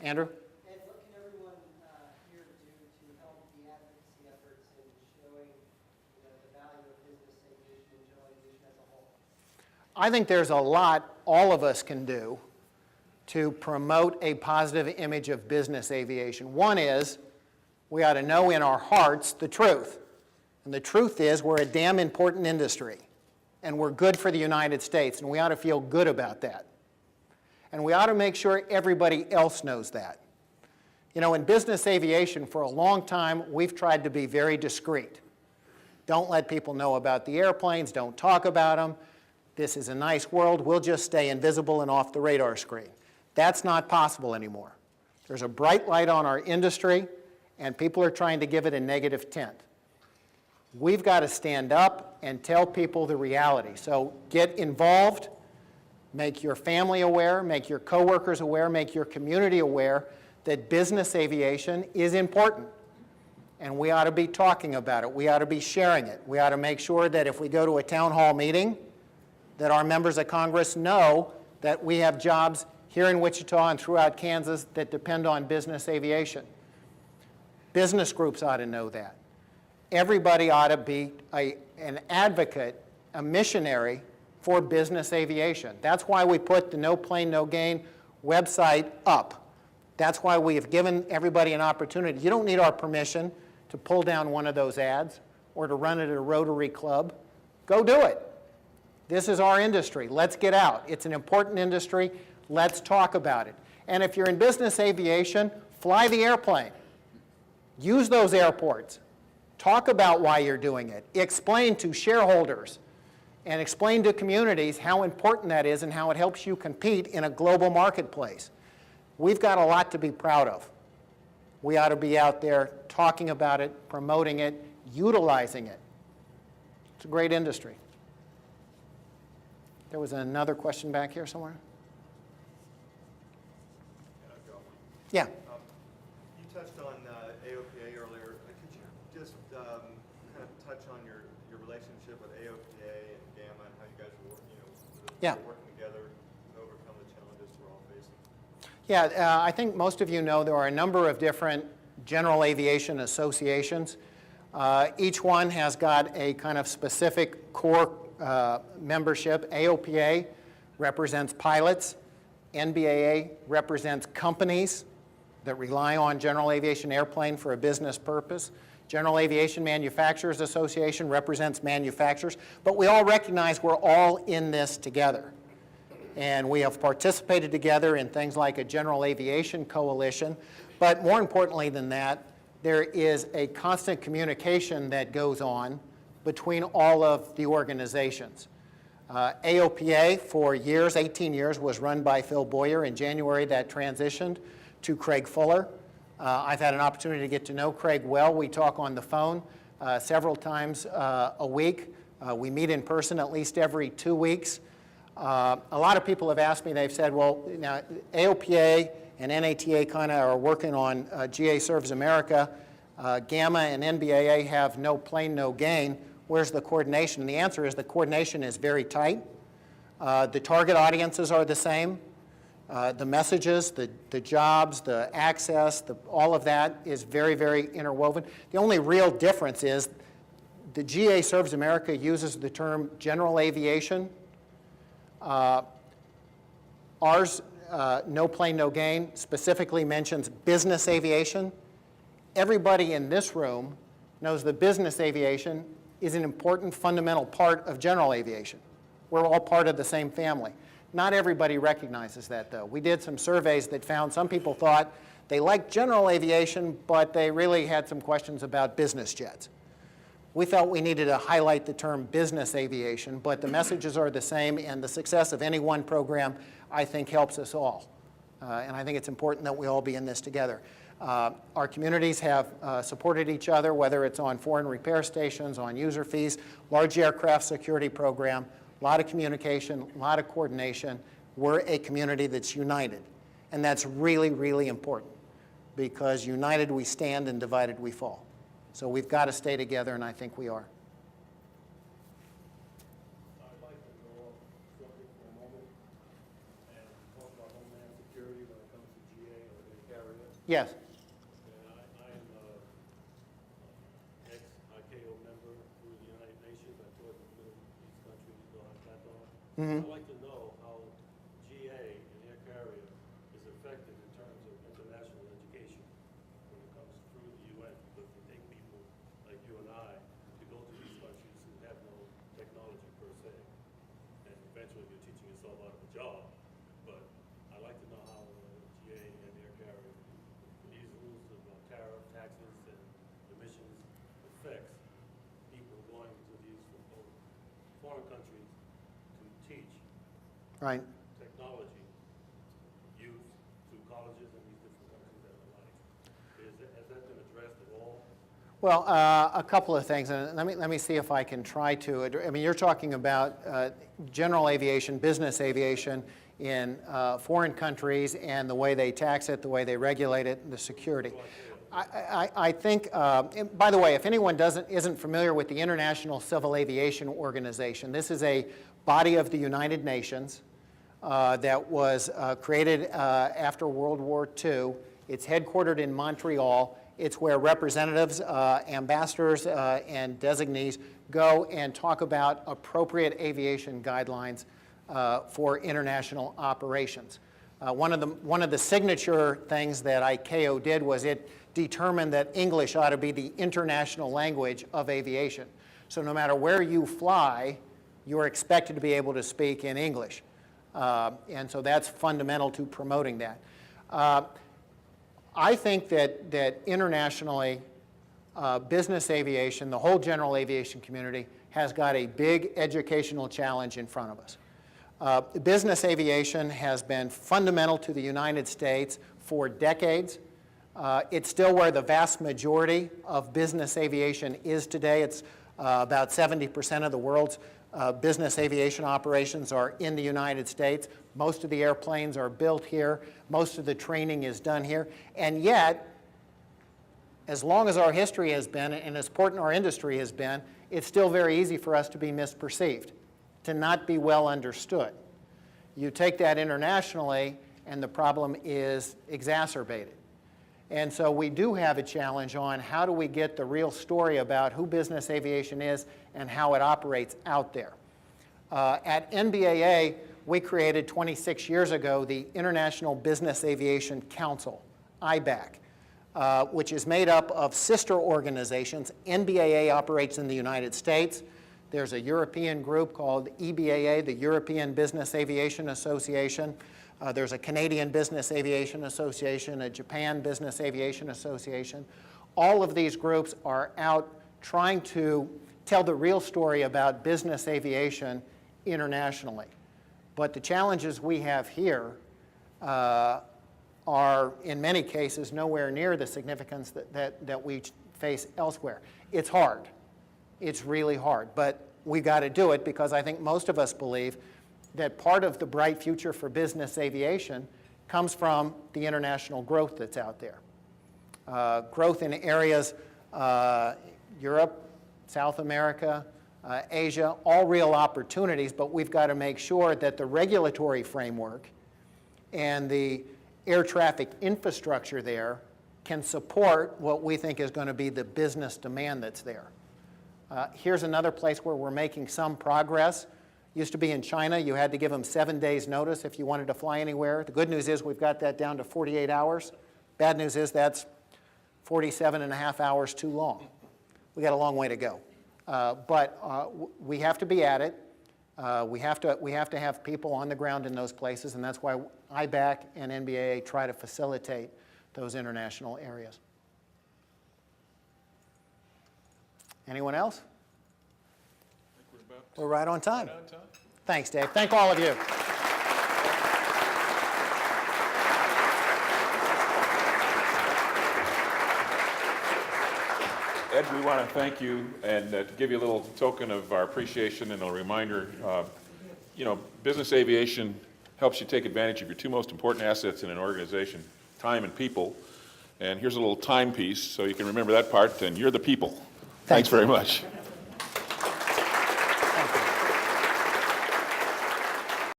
Andrew? And what can everyone here do to help the advocacy efforts in showing the value of business aviation and general aviation as a whole? I think there's a lot all of us can do to promote a positive image of business aviation. One is we ought to know in our hearts the truth. And the truth is we're a damn important industry. And we're good for the United States. And we ought to feel good about that. And we ought to make sure everybody else knows that. You know, in business aviation, for a long time, we've tried to be very discreet. Don't let people know about the airplanes. Don't talk about them. This is a nice world. We'll just stay invisible and off the radar screen. That's not possible anymore. There's a bright light on our industry, and people are trying to give it a negative tint. We've got to stand up and tell people the reality. So get involved. Make your family aware, make your coworkers aware, make your community aware that business aviation is important. And we ought to be talking about it. We ought to be sharing it. We ought to make sure that if we go to a town hall meeting, that our members of Congress know that we have jobs here in Wichita and throughout Kansas that depend on business aviation. Business groups ought to know that. Everybody ought to be an advocate, a missionary for business aviation. That's why we put the No Plane, No Gain website up. That's why we have given everybody an opportunity. You don't need our permission to pull down one of those ads or to run it at a Rotary Club. Go do it. This is our industry. Let's get out. It's an important industry. Let's talk about it. And if you're in business aviation, fly the airplane. Use those airports. Talk about why you're doing it. Explain to shareholders and explain to communities how important that is and how it helps you compete in a global marketplace. We've got a lot to be proud of. We ought to be out there talking about it, promoting it, utilizing it. It's a great industry. There was another question back here somewhere. Yeah. You touched on AOPA earlier. Could you just kind of touch on your relationship with AOPA and GAMA and how you guys are working together to overcome the challenges we're all facing? Yeah, I think most of you know there are a number of different general aviation associations. Each one has got a kind of specific core membership. AOPA represents pilots. NBAA represents companies that rely on general aviation airplane for a business purpose. General Aviation Manufacturers Association represents manufacturers, but we all recognize we're all in this together. And we have participated together in things like a General Aviation Coalition, but more importantly than that, there is a constant communication that goes on between all of the organizations. AOPA for years, 18 years, was run by Phil Boyer. In January, that transitioned to Craig Fuller. I've had an opportunity to get to know Craig well. We talk on the phone several times a week. We meet in person at least every 2 weeks. A lot of people have asked me, they've said, well, now AOPA and NATA kind of are working on GA Serves America. GAMA and NBAA have no plane, no gain. Where's the coordination? And the answer is the coordination is very tight. The target audiences are the same. The messages, the jobs, the access, all of that is very, very interwoven. The only real difference is the GA Serves America uses the term general aviation. Ours, No Plane, No Gain, specifically mentions business aviation. Everybody in this room knows that business aviation is an important fundamental part of general aviation. We're all part of the same family. Not everybody recognizes that, though. We did some surveys that found some people thought they liked general aviation, but they really had some questions about business jets. We felt we needed to highlight the term business aviation, but the messages are the same, and the success of any one program, I think, helps us all. And I think it's important that we all be in this together. Our communities have supported each other, whether it's on foreign repair stations, on user fees, large aircraft security program, a lot of communication, a lot of coordination. We're a community that's united. And that's really, really important, because united we stand and divided we fall. So we've got to stay together, and I think we are. I'd like to go off subject for a moment and talk about Homeland Security when it comes to GA or the Yes. And I am ex-ICAO member through the United Nations. I taught in the Middle East countries, I'd like to know how GA and air carrier is affected in terms of international education when it comes through the UN, because they take people like you and I to go to these countries who have no technology per se. And eventually you're teaching yourself out of a job. But I'd like to know how GA and air carrier, these rules about tariff, taxes, and emissions affects people going to these foreign countries to teach Right. technology use to colleges in these different countries that are like. Has that been addressed at all? Well, a couple of things, and let me see if I can try to. I mean, you're talking about general aviation, business aviation in foreign countries, and the way they tax it, the way they regulate it, and the security. I think, and by the way, if anyone isn't familiar with the International Civil Aviation Organization, this is a body of the United Nations that was created after World War II. It's headquartered in Montreal. It's where representatives, ambassadors, and designees go and talk about appropriate aviation guidelines for international operations. One of the signature things that ICAO did was it determined that English ought to be the international language of aviation. So no matter where you fly, you're expected to be able to speak in English. And so that's fundamental to promoting that. I think that internationally, business aviation, the whole general aviation community, has got a big educational challenge in front of us. Business aviation has been fundamental to the United States for decades. It's still where the vast majority of business aviation is today. It's about 70% of the world's business aviation operations are in the United States. Most of the airplanes are built here. Most of the training is done here. And yet, as long as our history has been, and as important our industry has been, it's still very easy for us to be misperceived, to not be well understood. You take that internationally, and the problem is exacerbated. And so we do have a challenge on how do we get the real story about who business aviation is and how it operates out there. At NBAA, we created 26 years ago the International Business Aviation Council, IBAC, which is made up of sister organizations. NBAA operates in the United States. There's a European group called EBAA, the European Business Aviation Association. There's a Canadian Business Aviation Association, a Japan Business Aviation Association. All of these groups are out trying to tell the real story about business aviation internationally. But the challenges we have here are, in many cases, nowhere near the significance that we face elsewhere. It's hard. It's really hard. But we've got to do it because I think most of us believe that part of the bright future for business aviation comes from the international growth that's out there. Growth in areas, Europe, South America, Asia, all real opportunities, but we've got to make sure that the regulatory framework and the air traffic infrastructure there can support what we think is going to be the business demand that's there. Here's another place where we're making some progress. Used to be in China, you had to give them 7 days notice if you wanted to fly anywhere. The good news is we've got that down to 48 hours. Bad news is that's 47 and a half hours too long. We got a long way to go. But we have to be at it. We have to have people on the ground in those places, and that's why IBAC and NBAA try to facilitate those international areas. Anyone else? We're right on time. Right on time. Thanks, Dave. Thank all of you. Ed, we want to thank you and to give you a little token of our appreciation and a reminder, business aviation helps you take advantage of your two most important assets in an organization, time and people. And here's a little timepiece so you can remember that part, and you're the people. Thanks very much.